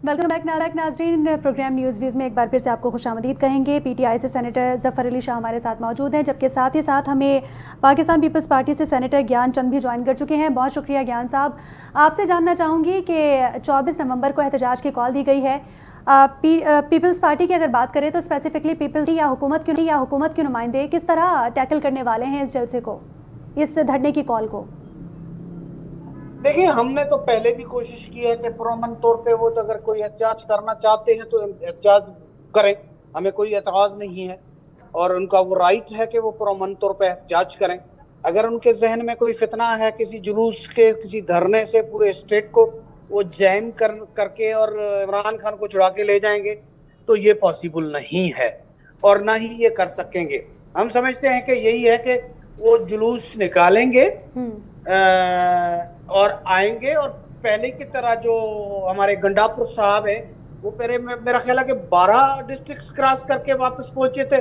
Welcome back नाजरीन। Programme news views में एक बार फिर से आपको खुशामदीद कहेंगे। पीटीआई से सेनेटर ज़फ़र अली शाह हमारे साथ मौजूद हैं, जबकि साथ ही साथ हमें पाकिस्तान पीपल्स पार्टी से सेनेटर ज्ञान चंद भी ज्वाइन कर चुके हैं। बहुत शुक्रिया ज्ञान साहब। आपसे जानना चाहूँगी कि 24 नवंबर को एहतजाज की कॉल दी गई है। पीपल्स पार्टी की अगर बात करें तो स्पेसिफिकली पीपल्स या हुकूमत के नुमाइंदे किस तरह टैकल करने वाले हैं इस जलसे को, इस धरने की कॉल को? देखिए, हमने तो पहले भी कोशिश की है कि पुरअमन तौर पे वो तो अगर कोई एहतजाज करना चाहते हैं तो एहतजाज करें, हमें कोई एतराज़ नहीं है और उनका वो राइट है कि वो पुरअमन तौर पे एहतजाज करें। अगर उनके जहन में कोई फितना है किसी जुलूस के, किसी धरने से पूरे स्टेट को वो जैम करके और इमरान खान को छुड़ा के ले जाएंगे, तो ये पॉसिबल नहीं है और ना ही ये कर सकेंगे। हम समझते हैं कि यही है कि वो जुलूस निकालेंगे और आएंगे और पहले की तरह जो हमारे गंडापुर साहब है वो पहले मेरा ख्याल है कि 12 डिस्ट्रिक्ट्स क्रॉस करके वापस पहुंचे थे।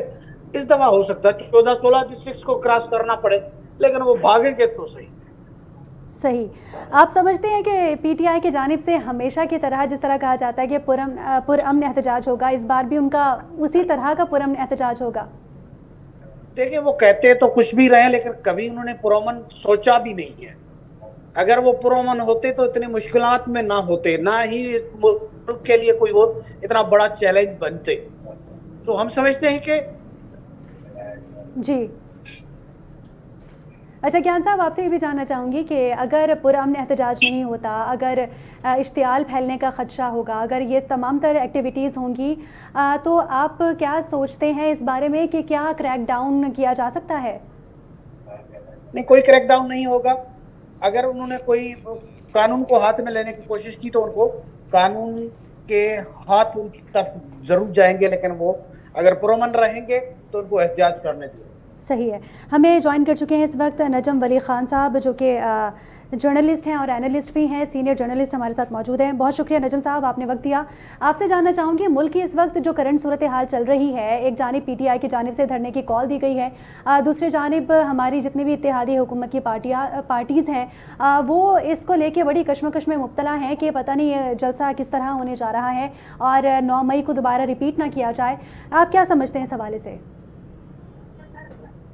इस दफा हो सकता है 14-16 डिस्ट्रिक्ट्स को क्रॉस करना पड़े, लेकिन वो भागेंगे तो सही। आप समझते हैं कि पीटीआई की जानिब से हमेशा की तरह, जिस तरह कहा जाता है कि पुरअमन एहतजाज होगा, इस बार भी उनका उसी तरह का पुरअमन एहतजाज होगा? देखिए, वो कहते तो कुछ भी रहे लेकिन कभी उन्होंने पुरअमन सोचा भी नहीं है। अगर वो पुरअमन होते तो इतनी मुश्किलात में ना होते, ना ही इस मुल्क के लिए कोई वो इतना बड़ा चैलेंज बनते। तो हम समझते हैं कि जी। अच्छा ज्ञान साहब, आपसे ये भी जानना चाहूँगी कि अगर पुरअमन एहतजाज नहीं होता, अगर इश्तियाल फैलने का ख़दशा होगा, अगर ये तमाम तर एक्टिविटीज़ होंगी, तो आप क्या सोचते हैं इस बारे में कि क्या क्रैक डाउन किया जा सकता है? नहीं, कोई क्रैक डाउन नहीं होगा। अगर उन्होंने कोई कानून को हाथ में लेने की कोशिश की तो उनको कानून के हाथ उनकी तरफ जरूर जाएंगे, लेकिन वो अगर पुरअमन रहेंगे तो उनको एहतजाज करने दें। सही है। हमें ज्वाइन कर चुके हैं इस वक्त नजम वली खान साहब, जो कि जर्नलिस्ट हैं और एनालिस्ट भी हैं, सीनियर जर्नलिस्ट हमारे साथ मौजूद हैं। बहुत शुक्रिया नजम साहब, आपने वक्त दिया। आपसे जानना चाहूँगी, मुल्क की इस वक्त जो करंट सूरत हाल चल रही है, एक जानिब पीटीआई की जानिब से धरने की कॉल दी गई है, दूसरी जानिब हमारी जितनी भी इत्तेहादी हुकूमत की पार्टीज़ हैं, वो इसको लेके बड़ी कश्मकश में मुब्तला हैं कि पता नहीं ये जलसा किस तरह होने जा रहा है और 9 मई को दोबारा रिपीट ना किया जाए। आप क्या समझते हैं इस हवाले से?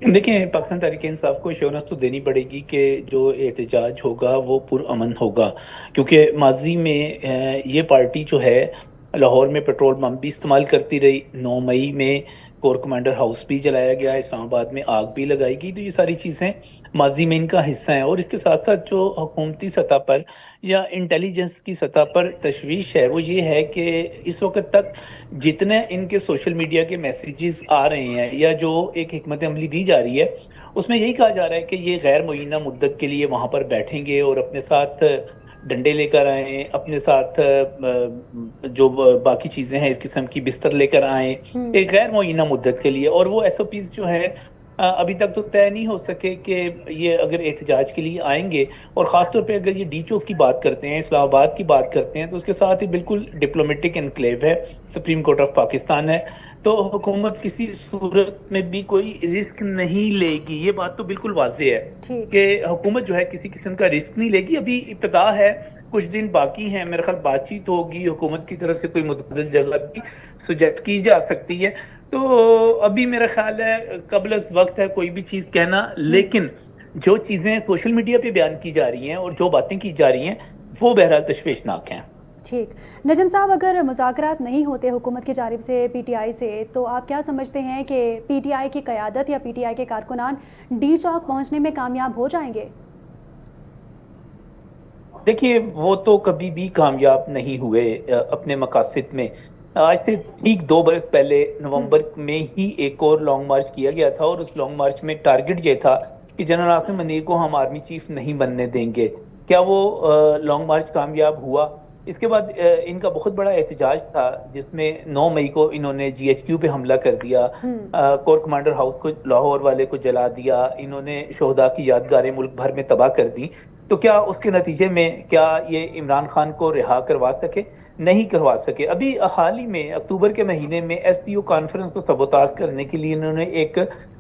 देखिए, पाकिस्तान तहरीक इंसाफ को एश्योरेंस तो देनी पड़ेगी कि जो एहतजाज होगा वो पुरअमन होगा, क्योंकि माजी में ये पार्टी जो है लाहौर में पेट्रोल बम भी इस्तेमाल करती रही, 9 मई में कोर कमांडर हाउस भी जलाया गया, इस्लामाबाद में आग भी लगाई गई। तो ये सारी चीज़ें माजी में इनका हिस्सा हैं। और इसके साथ साथ जो हुकूमती सतह पर या इंटेलिजेंस की सतह पर तशवीश है वो ये है कि इस वक्त तक जितने इनके सोशल मीडिया के मैसेजेस आ रहे हैं या जो एक हिकमत अमली दी जा रही है, उसमें यही कहा जा रहा है कि ये गैर मुय्यना मुद्दत के लिए वहाँ पर बैठेंगे और अपने साथ डंडे लेकर आए, अपने साथ जो बाकी चीज़ें हैं इस किस्म की बिस्तर लेकर आए एक गैर मुय्यना मुद्दत के लिए। और वो SOPs जो है अभी तक तो तय नहीं हो सके कि ये अगर एहतजाज के लिए आएंगे। और ख़ासतौर पे अगर ये डी चौक की बात करते हैं, इस्लामाबाद की बात करते हैं, तो उसके साथ ही बिल्कुल डिप्लोमेटिक एनक्लेव है, सुप्रीम कोर्ट ऑफ पाकिस्तान है, तो हुकूमत किसी सूरत में भी कोई रिस्क नहीं लेगी। ये बात तो बिल्कुल वाज़ेह है कि हुकूमत जो है किसी किस्म का रिस्क नहीं लेगी। अभी इब्तिदा है, कुछ दिन बाकी हैं, मेरे ख्याल बातचीत होगी, हुकूमत की तरफ से कोई मुतअद्दिद जगह भी सुजेक्ट की जा सकती है। तो अभी मेरा ख्याल है कबल वक्त है कोई भी चीज़ कहना, लेकिन जो चीज़ें सोशल मीडिया पे बयान की जा रही हैं और जो बातें की जा रही हैं वो बहरहाल तशवीशनाक हैं। ठीक। नजम साहब, अगर मुज़ाकरात नहीं होते हुकूमत की जानिब से पीटीआई से, तो आप क्या समझते हैं कि पीटीआई की क़यादत या पीटीआई के कारकुनान डी चौक पहुंचने में कामयाब हो जाएंगे? देखिए, वो तो कभी भी कामयाब नहीं हुए अपने मकासद में। आज से ठीक 2 बरस पहले नवंबर में ही एक और लॉन्ग मार्च किया गया था और उस लॉन्ग मार्च में टारगेट ये था कि जनरल आसिम मनीर को हम आर्मी चीफ नहीं बनने देंगे। क्या वो लॉन्ग मार्च कामयाब हुआ? इसके बाद इनका बहुत बड़ा एहतजाज था जिसमें 9 मई को इन्होंने GHQ पे हमला कर दिया, कोर कमांडर हाउस को, लाहौर वाले को जला दिया, इन्होंने शोहदा की यादगारें मुल्क भर में तबाह कर दी। तो क्या उसके नतीजे में क्या ये इमरान खान को रिहा करवा सके? नहीं करवा सके। अभी हाल ही में अक्टूबर के महीने में SCO कॉन्फ्रेंस को सबोताज करने के लिए इन्होंने एक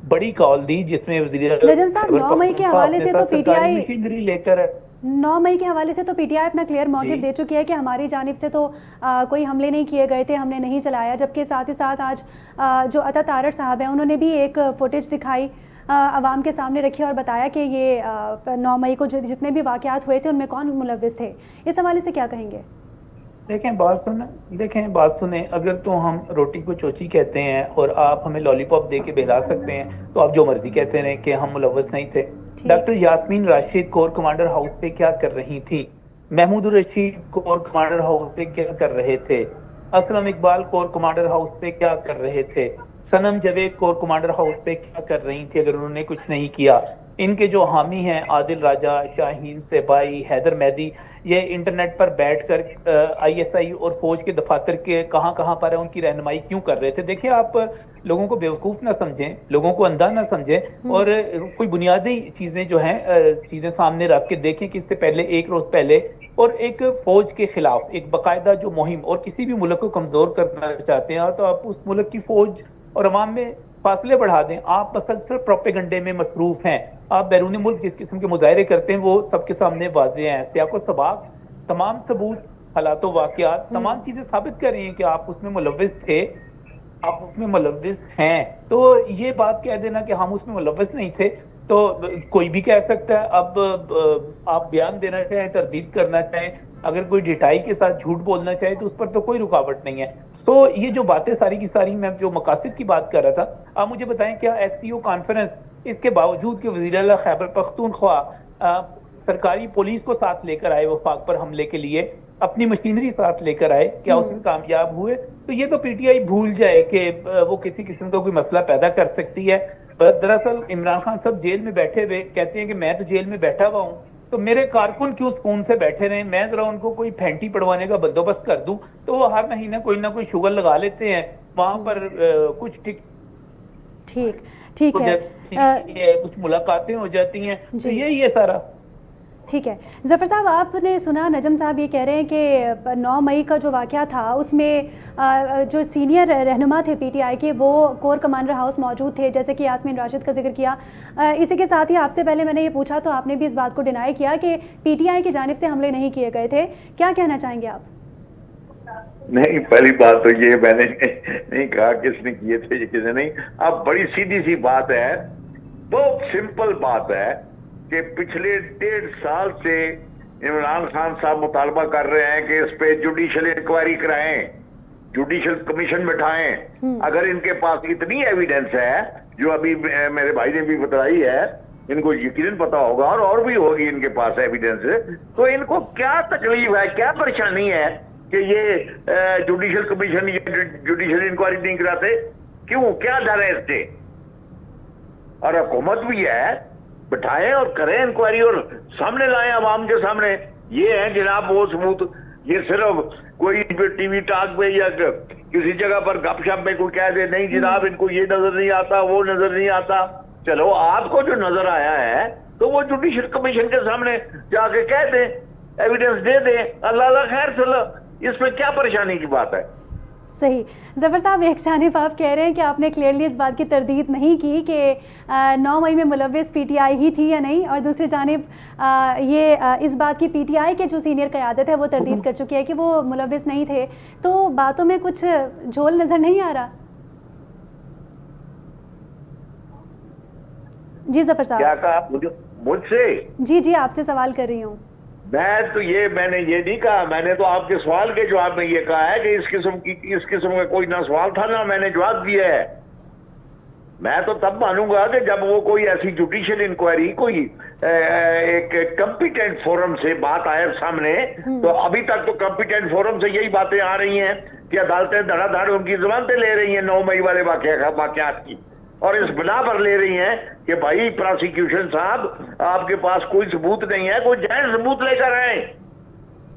बड़ी कॉल दी जिसमें नजम साहब, 9 मई के हवाले से तो सरकारी मशीनरी लेकर 9 मई के हवाले से तो पीटीआई अपना क्लियर मोटिव जी। दे चुकी है कि हमारी जानिब से तो कोई हमले नहीं किए गए थे, हमने नहीं चलाया, जबकि साथ ही साथ आज जो अता तारड़ साहब हैं उन्होंने भी एक फुटेज दिखाई, अवाम के सामने रखी और बताया कि ये 9 मई को जितने भी वाक़यात हुए थे उनमें कौन मुलव्विस थे। इस हवाले से क्या कहेंगे? देखें बात सुने, अगर तो हम रोटी को चोची कहते हैं और आप हमें लॉलीपॉप दे के बहला सकते हैं तो आप जो मर्जी कहते रहे कि हम मुलव्वस नहीं थे। ठीक। Doctor Yasmin Rashid corps commander house पे क्या कर रही थी? Mahmood Rashid corps commander house पे क्या कर रहे थे? Aslam Iqbal corps commander house पे क्या कर रहे थे? Sanam Javed corps commander house पे क्या कर रही थी अगर उन्होंने कुछ नहीं किया? इनके जो हामी हैं आदिल राजा, शाहीन सेबाई, हैदर मैदी, ये इंटरनेट पर बैठकर आईएसआई और फौज के दफातर के कहाँ कहाँ पर है उनकी रहनुमाई क्यों कर रहे थे? देखिए, आप लोगों को बेवकूफ़ ना समझें, लोगों को अंधा ना समझें, और कोई बुनियादी चीज़ें जो हैं चीज़ें सामने रख के देखें कि इससे पहले एक रोज़ पहले और एक फौज के खिलाफ एक बाकायदा जो मुहिम, और किसी भी मुल्क को कमज़ोर करना चाहते हैं तो आप उस मुल्क की फौज और अवाम में फासले बढ़ा दें। आप मसलसल प्रोपेगंडे में मसरूफ हैं, आप बैरूनी मुल्क जिस किस्म के मुजाहरे करते हैं वो सबके सामने वाज़े हैं। सियाको सबाक, तमाम सबूत, हालातों वाक़यात, तमाम चीज़ें साबित कर रही हैं कि आप उसमें मुलव्विस थे, आप उसमें मुलव्विस हैं। तो ये बात कह देना कि हम उसमें मुलव्विस नहीं थे तो कोई भी कह सकता है। अब आप बयान देना चाहें, तरदीद करना चाहें, अगर कोई डिटाई के साथ झूठ बोलना चाहे तो उस पर तो कोई रुकावट नहीं है। तो ये जो बातें सारी की सारी, मैं जो मकासद की बात कर रहा था, आप मुझे बताएं क्या एससीओ कॉन्फ्रेंस, इसके बावजूद कि वज़ीर आला खैबर पख्तूनख्वा सरकारी पुलिस को साथ लेकर आए वफाक पर हमले के लिए, अपनी मशीनरी साथ लेकर आए, क्या उसमें कामयाब हुए? तो ये तो पीटीआई भूल जाए कि वो किसी किस्म का कोई मसला पैदा कर सकती है। दरअसल इमरान खान साहब जेल में बैठे हुए कहते हैं कि मैं तो जेल में बैठा हुआ हूँ, तो मेरे कारकुन क्यों सुकून से बैठे रहे, मैं जरा उनको कोई फैंटी पड़वाने का बंदोबस्त कर दूं तो वो हर महीने कोई ना कोई शुगर लगा लेते हैं वहां पर, कुछ ठीक ठीक ठीक हो है। जाती है, कुछ मुलाकातें हो जाती हैं, तो जी यही है सारा। ठीक है। ज़फ़र साहब, आपने सुना नजम साहब ये कह रहे हैं कि 9 मई का जो वाक़या था उसमें जो सीनियर रहनुमा थे पीटीआई के वो कोर कमांडर हाउस मौजूद थे, जैसे कि यास्मीन राशिद का जिक्र किया। इसी के साथ ही आपसे पहले मैंने ये पूछा तो आपने भी इस बात को डिनाई किया कि पीटीआई की जानिब से हमले नहीं किए गए थे। क्या कहना चाहेंगे आप? नहीं, पहली बात तो ये मैंने नहीं कहा किसने किए थे किसने नहीं। अब बड़ी सीधी सी बात है, बहुत सिंपल बात है कि पिछले 1.5 साल से इमरान खान साहब मुतालबा कर रहे हैं कि इस पे जुडिशियल इंक्वायरी कराएं, जुडिशियल कमीशन बिठाएं। अगर इनके पास इतनी एविडेंस है जो अभी मेरे भाई ने भी बताई है, इनको यकीनन पता होगा और भी होगी इनके पास एविडेंस, तो इनको क्या तकलीफ है, क्या परेशानी है कि ये जुडिशियल कमीशन या जुडिशियल इंक्वायरी नहीं कराते? क्यों, क्या डर है इससे? और हुकूमत भी है, बिठाएं और करें इंक्वायरी और सामने लाएं आवाम के सामने। ये है जनाब वो सबूत, ये सिर्फ कोई टीवी टॉक पे या किसी जगह पर गपशप में कोई कह दे नहीं जनाब इनको ये नजर नहीं आता, वो नजर नहीं आता। चलो, आपको जो नजर आया है तो वो जुडिशियल कमीशन के सामने जाके कह दें, एविडेंस दे दें, अल्लाह खैर चलो, इसमें क्या परेशानी की बात है? सही। ज़फ़र साहब, एक जानिब आप कह रहे हैं कि आपने क्लियरली इस बात की तरदीद नहीं की कि 9 मई में मुलव्विस पीटीआई ही थी या नहीं, और दूसरी जानिब इस बात की पीटीआई के जो सीनियर क़यादत है वो तरदीद कर चुकी है कि वो मुलव्विस नहीं थे। तो बातों में कुछ झोल नज़र नहीं आ रहा? जी ज़फ़र साहब। क्या कहा मुझसे? जी, आपसे सवाल कर रही हूँ। मैंने ये नहीं कहा, मैंने तो आपके सवाल के जवाब में ये कहा है कि इस किस्म का कोई ना सवाल था ना मैंने जवाब दिया है। मैं तो तब मानूंगा कि जब वो कोई ऐसी जुडिशियल इंक्वायरी, कोई एक कॉम्पिटेंट फोरम से बात आए सामने। तो अभी तक तो कॉम्पिटेंट फोरम से यही बातें आ रही हैं कि अदालतें धड़ाधड़ उनकी जमानतें ले रही हैं 9 मई वाले वाकयात की, और इस बिना पर ले रही हैं कि भाई प्रोसिक्यूशन साहब आपके पास कोई सबूत नहीं है, कोई जायज सबूत लेकर आए।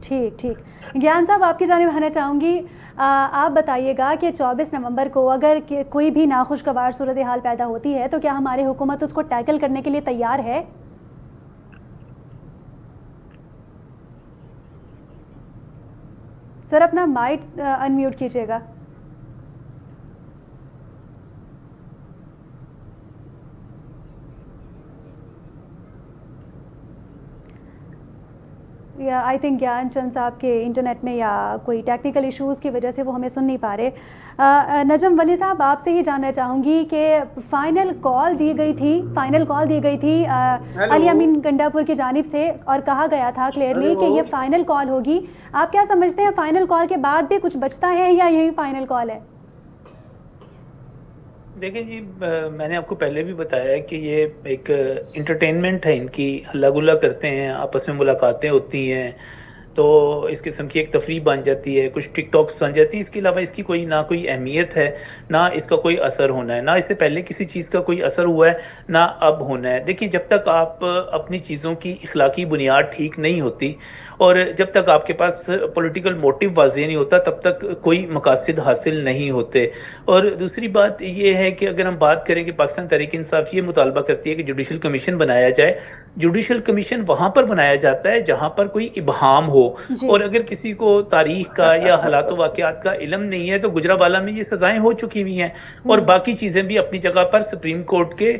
ठीक। ज्ञान साहब, आपकी जानिब आना चाहूँगी। आप बताइएगा कि 24 नवंबर को अगर कोई भी नाखुशगवार सूरत हाल पैदा होती है तो क्या हमारी हुकूमत उसको टैकल करने के लिए तैयार है? सर, अपना माइक अनम्यूट कीजिएगा। یا آئی تھنک گیان چند صاحب کے انٹرنیٹ میں یا کوئی ٹیکنیکل ایشوز کی وجہ سے وہ ہمیں سن نہیں پا رہے. نجم ولی صاحب آپ سے ہی جاننا چاہوں گی کہ فائنل کال دی گئی تھی علی امین گنڈا پور کی جانب سے اور کہا گیا تھا کلیئرلی کہ یہ فائنل کال ہوگی. آپ کیا سمجھتے ہیں فائنل کال کے بعد بھی کچھ بچتا ہے یا یہی فائنل کال ہے؟ دیکھیں جی، میں نے آپ کو پہلے بھی بتایا کہ یہ ایک انٹرٹینمنٹ ہے ان کی، ہلا گلا کرتے ہیں، آپس میں ملاقاتیں ہوتی ہیں تو اس قسم کی ایک تفریح بن جاتی ہے، کچھ ٹک ٹاکس بن جاتی ہیں. اس کے علاوہ اس کی کوئی نہ کوئی اہمیت ہے، نہ اس کا کوئی اثر ہونا ہے، نہ اس سے پہلے کسی چیز کا کوئی اثر ہوا ہے، نہ اب ہونا ہے. دیکھیں، جب تک آپ اپنی چیزوں کی اخلاقی بنیاد ٹھیک نہیں ہوتی اور جب تک آپ کے پاس پولیٹیکل موٹیو واضح نہیں ہوتا تب تک کوئی مقاصد حاصل نہیں ہوتے. اور دوسری بات یہ ہے کہ اگر ہم بات کریں کہ پاکستان تحریک انصاف یہ مطالبہ کرتی ہے کہ جوڈیشل کمیشن بنایا جائے، جوڈیشل کمیشن وہاں پر بنایا جاتا ہے جہاں پر کوئی ابہام ہو. اور اگر کسی کو تاریخ کا یا حالات و واقعات کا علم نہیں ہے تو گجرانوالہ میں یہ سزائیں ہو چکی ہوئی ہیں، اور باقی چیزیں بھی اپنی جگہ پر. سپریم کورٹ کے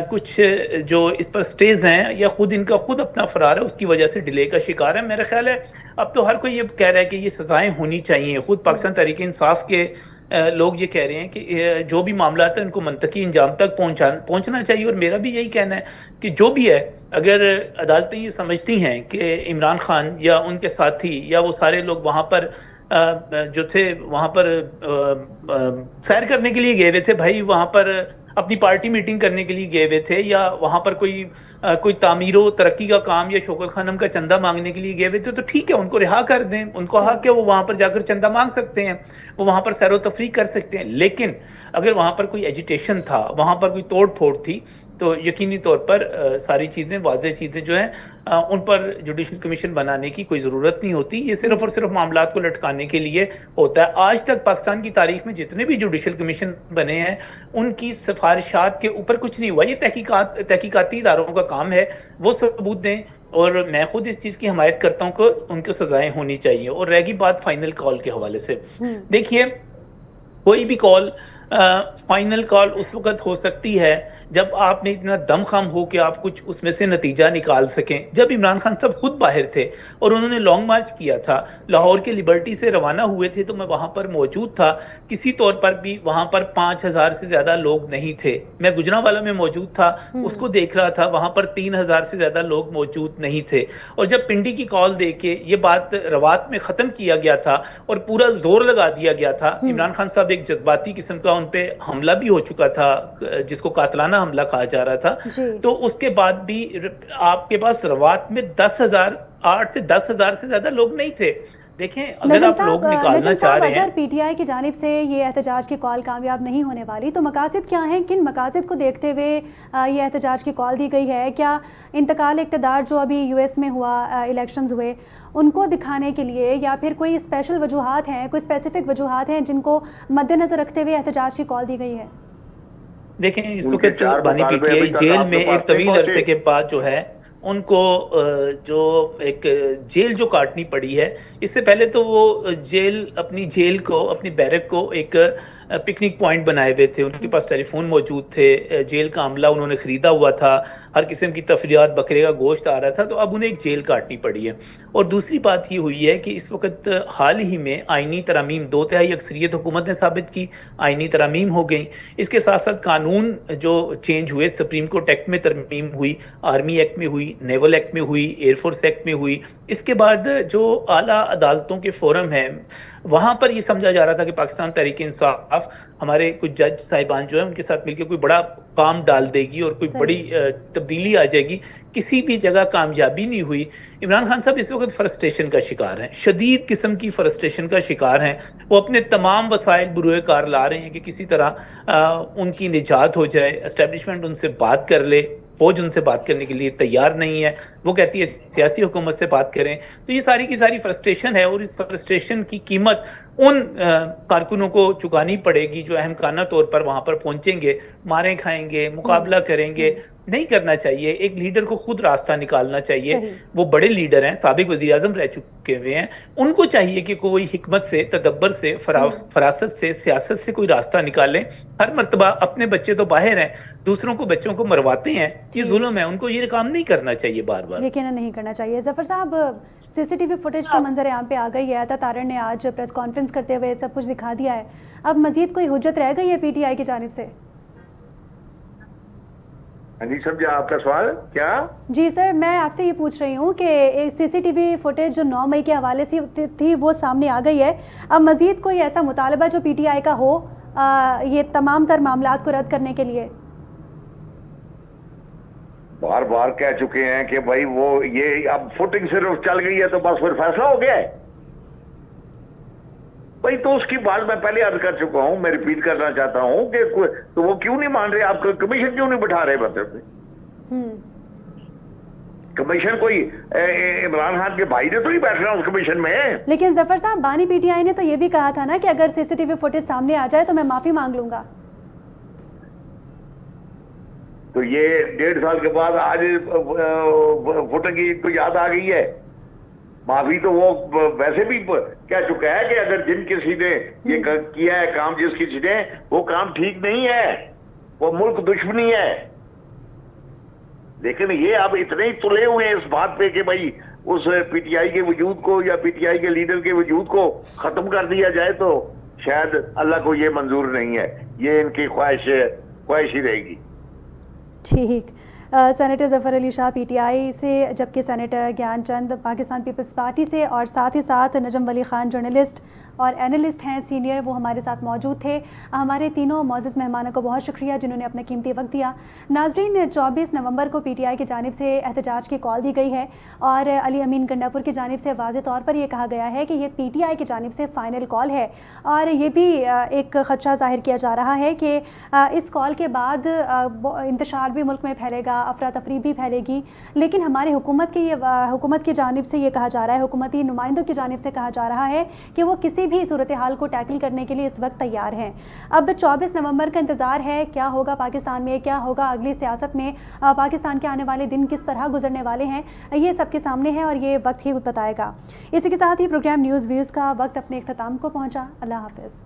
کچھ جو اس پر سٹیز ہیں یا خود ان کا خود اپنا فرار ہے، اس کی وجہ سے ڈیلے کا شکار ہے. میرا خیال ہے اب تو ہر کوئی یہ کہہ رہا ہے کہ یہ سزائیں ہونی چاہیے. خود پاکستان تحریک انصاف کے لوگ یہ کہہ رہے ہیں کہ جو بھی معاملات ہیں ان کو منطقی انجام تک پہنچنا چاہیے. اور میرا بھی یہی کہنا ہے کہ جو بھی ہے، اگر عدالتیں یہ سمجھتی ہیں کہ عمران خان یا ان کے ساتھی یا وہ سارے لوگ وہاں پر جو تھے وہاں پر سیر کرنے کے لیے گئے ہوئے تھے بھائی، وہاں پر اپنی پارٹی میٹنگ کرنے کے لیے گئے ہوئے تھے، یا وہاں پر کوئی تعمیر و ترقی کا کام یا شوکت خانم کا چندہ مانگنے کے لیے گئے ہوئے تھے، تو ٹھیک ہے، ان کو رہا کر دیں. ان کو حق ہے، وہ وہاں پر جا کر چندہ مانگ سکتے ہیں، وہ وہاں پر سیر و تفریح کر سکتے ہیں. لیکن اگر وہاں پر کوئی ایجیٹیشن تھا، وہاں پر کوئی توڑ پھوڑ تھی، تو یقینی طور پر ساری چیزیں واضح چیزیں جو ہیں ان پر جوڈیشل کمیشن بنانے کی کوئی ضرورت نہیں ہوتی. یہ صرف اور صرف معاملات کو لٹکانے کے لیے ہوتا ہے. آج تک پاکستان کی تاریخ میں جتنے بھی جوڈیشل کمیشن بنے ہیں ان کی سفارشات کے اوپر کچھ نہیں ہوا. یہ تحقیقاتی اداروں کا کام ہے، وہ ثبوت دیں. اور میں خود اس چیز کی حمایت کرتا ہوں کہ ان کو سزائیں ہونی چاہیے. اور رہ گئی بات فائنل کال کے حوالے سے، دیکھیے کوئی بھی کال فائنل کال اس وقت ہو سکتی ہے جب آپ نے اتنا دم خم ہو کہ آپ کچھ اس میں سے نتیجہ نکال سکیں. جب عمران خان صاحب خود باہر تھے اور انہوں نے لانگ مارچ کیا تھا، لاہور کے لبرٹی سے روانہ ہوئے تھے، تو میں وہاں پر موجود تھا. کسی طور پر بھی وہاں پر 5,000 سے زیادہ لوگ نہیں تھے. میں گجرانوالہ میں موجود تھا، اس کو دیکھ رہا تھا، وہاں پر 3,000 سے زیادہ لوگ موجود نہیں تھے. اور جب پنڈی کی کال دے کے یہ بات روات میں ختم کیا گیا تھا اور پورا زور لگا دیا گیا تھا، عمران خان صاحب ایک جذباتی قسم کا ان پہ حملہ بھی ہو چکا تھا جس کو قاتلانہ حملہ کہا جا رہا تھا. تو اس کے بعد بھی آپ کے پاس روات میں 8 سے 10,000 سے زیادہ لوگ نہیں تھے. دیکھیں اگر آپ لوگ نکالنا چاہ رہے ہیں، اگر پی ٹی آئی کی جانب سے یہ احتجاج کی کال کامیاب نہیں ہونے والی تو مقاصد کیا ہیں؟ کن مقاصد کو دیکھتے ہوئے یہ احتجاج کی کال دی گئی ہے؟ کیا انتقال اقتدار جو ابھی یو ایس میں ہوا، الیکشنز ہوئے، ان کو دکھانے کے لیے، یا پھر کوئی اسپیشل وجوہات ہیں، کوئی اسپیسیفک وجوہات ہیں جن کو مد نظر رکھتے ہوئے احتجاج کی کال دی گئی ہے؟ دیکھیں اس وقت بانی پی ٹی آئی جیل میں ایک طویل عرصے کے بعد جو ہے ان کو جو ایک جیل جو کاٹنی پڑی ہے، اس سے پہلے تو وہ اپنی جیل کو، اپنی بیرک کو ایک پکنک پوائنٹ بنائے ہوئے تھے. ان کے پاس ٹیلی فون موجود تھے، جیل کا عملہ انہوں نے خریدا ہوا تھا، ہر قسم کی تفریحات، بکرے کا گوشت آ رہا تھا. تو اب انہیں ایک جیل کاٹنی پڑی ہے. اور دوسری بات یہ ہوئی ہے کہ اس وقت حال ہی میں آئینی ترامیم 2/3 اکثریت حکومت نے ثابت کی، آئینی ترامیم ہو گئیں. اس کے ساتھ ساتھ قانون جو چینج ہوئے، سپریم کورٹ ایکٹ میں ترمیم ہوئی، آرمی ایکٹ میں ہوئی، نیول ایکٹ میں ہوئی، ایئر فورس ایکٹ میں ہوئی. اس کے بعد جو اعلیٰ عدالتوں کے فورم ہیں وہاں پر یہ سمجھا جا رہا تھا کہ پاکستان تحریک انصاف ہمارے کچھ جج صاحبان جو ہیں ان کے ساتھ مل کے کوئی بڑا کام ڈال دے گی اور کوئی بڑی تبدیلی آ جائے گی. کسی بھی جگہ کامیابی نہیں ہوئی. عمران خان صاحب اس وقت فرسٹریشن کا شکار ہیں، شدید قسم کی فرسٹریشن کا شکار ہیں. وہ اپنے تمام وسائل بروئے کار لا رہے ہیں کہ کسی طرح ان کی نجات ہو جائے، اسٹیبلشمنٹ ان سے بات کر لے. فوج ان سے بات کرنے کے لیے تیار نہیں ہے، وہ کہتی ہے سیاسی حکومت سے بات کریں. تو یہ ساری کی ساری فرسٹریشن ہے، اور اس فرسٹریشن کی قیمت ان کارکنوں کو چکانی پڑے گی جو احمقانہ طور پر وہاں پر پہنچیں گے، ماریں کھائیں گے، مقابلہ کریں گے. نہیں کرنا چاہیے. ایک لیڈر کو خود راستہ نکالنا چاہیے. وہ بڑے لیڈر ہیں، سابق وزیر اعظم رہ چکے ہوئے ہیں، ان کو چاہیے کہ کوئی حکمت سے، تدبر سے، فراست سے، سیاست سے کوئی راستہ نکالیں. ہر مرتبہ اپنے بچے تو باہر ہیں، دوسروں کو بچوں کو مرواتے ہیں، یہ ظلم ہے. ان کو یہ کام نہیں کرنا چاہیے بار بار. یقیناً نہیں کرنا چاہیے. ظفر صاحب، سی سی ٹی وی فوٹیج کا منظر یہاں پہ آ گئی ہے. عطا طاہر نے آج پریس کانفرنس کرتے ہوئے سب کچھ دکھا دیا ہے. اب مزید کوئی حجت رہ گئی ہے پی ٹی آئی کی جانب سے؟ نہیں سمجھا آپ کا سوال کیا؟ جی سر، میں آپ سے یہ پوچھ رہی ہوں کہ سی سی ٹی وی فوٹیج جو 9 مئی کے حوالے سے تھی وہ سامنے آ گئی ہے. اب مزید کوئی ایسا مطالبہ جو پی ٹی آئی کا ہو یہ تمام تر معاملات کو رد کرنے کے لیے؟ بار بار کہہ چکے ہیں کہ بھائی وہ یہ اب فوٹنگ صرف چل گئی ہے تو بس پھر فیصلہ ہو گیا ہے. بھائی تو اس کی بات میں پہلے عرض کر چکا ہوں، میں ریپیٹ کرنا چاہتا ہوں کہ تو وہ کیوں نہیں مان رہے؟ آپ کمیشن کیوں نہیں بٹھا رہے؟ مطلب کمیشن کوئی عمران خان کے بھائی نے تو نہیں بیٹھنا اس کمیشن میں. لیکن ظفر صاحب، بانی پی ٹی آئی نے تو یہ بھی کہا تھا نا کہ اگر سی سی ٹی وی فوٹیج سامنے آ جائے تو میں معافی مانگ لوں گا. تو یہ 1.5 سال کے بعد آج فوٹنگ کی تو یاد آ گئی ہے. معافی تو وہ ویسے بھی کہہ چکا ہے کہ اگر جن کسی نے یہ کیا ہے کام، جس کسی نے، وہ کام ٹھیک نہیں ہے، وہ ملک دشمنی ہے. لیکن یہ اب اتنے ہی تلے ہوئے ہیں اس بات پہ کہ بھائی اس پی ٹی آئی کے وجود کو یا پی ٹی آئی کے لیڈر کے وجود کو ختم کر دیا جائے، تو شاید اللہ کو یہ منظور نہیں ہے. یہ ان کی خواہش ہی رہے گی. ٹھیک. Senator Zafar Ali Shah P T I سے، جبکہ سینیٹر گیان چند پاکستان پیپلز پارٹی سے، اور ساتھ ہی ساتھ نجم ولی خان جرنلسٹ اور اینالسٹ ہیں سینئر، وہ ہمارے ساتھ موجود تھے. ہمارے تینوں معزز مہمانوں کو بہت شکریہ جنہوں نے اپنا قیمتی وقت دیا. ناظرین، 24 نومبر کو پی ٹی آئی کی جانب سے احتجاج کی کال دی گئی ہے اور علی امین گنڈاپور کی جانب سے واضح طور پر یہ کہا گیا ہے کہ یہ پی ٹی آئی کی جانب سے فائنل کال ہے. اور یہ بھی ایک خدشہ ظاہر کیا جا رہا ہے کہ اس کال کے بعد انتشار بھی ملک میں پھیلے گا، افراتفری بھی پھیلے گی. لیکن ہمارے حکومت کی جانب سے یہ کہا جا رہا ہے، حکومتی نمائندوں کی جانب سے کہا جا رہا ہے کہ وہ کسی بھی صورتحال کو ٹیکل کرنے کے لیے اس وقت تیار ہیں. اب 24 نومبر کا انتظار ہے، کیا ہوگا پاکستان میں، کیا ہوگا اگلی سیاست میں، پاکستان کے آنے والے دن کس طرح گزرنے والے ہیں، یہ سب کے سامنے ہے اور یہ وقت ہی بتائے گا. اسی کے ساتھ ہی پروگرام نیوز ویوز کا وقت اپنے اختتام کو پہنچا. اللہ حافظ.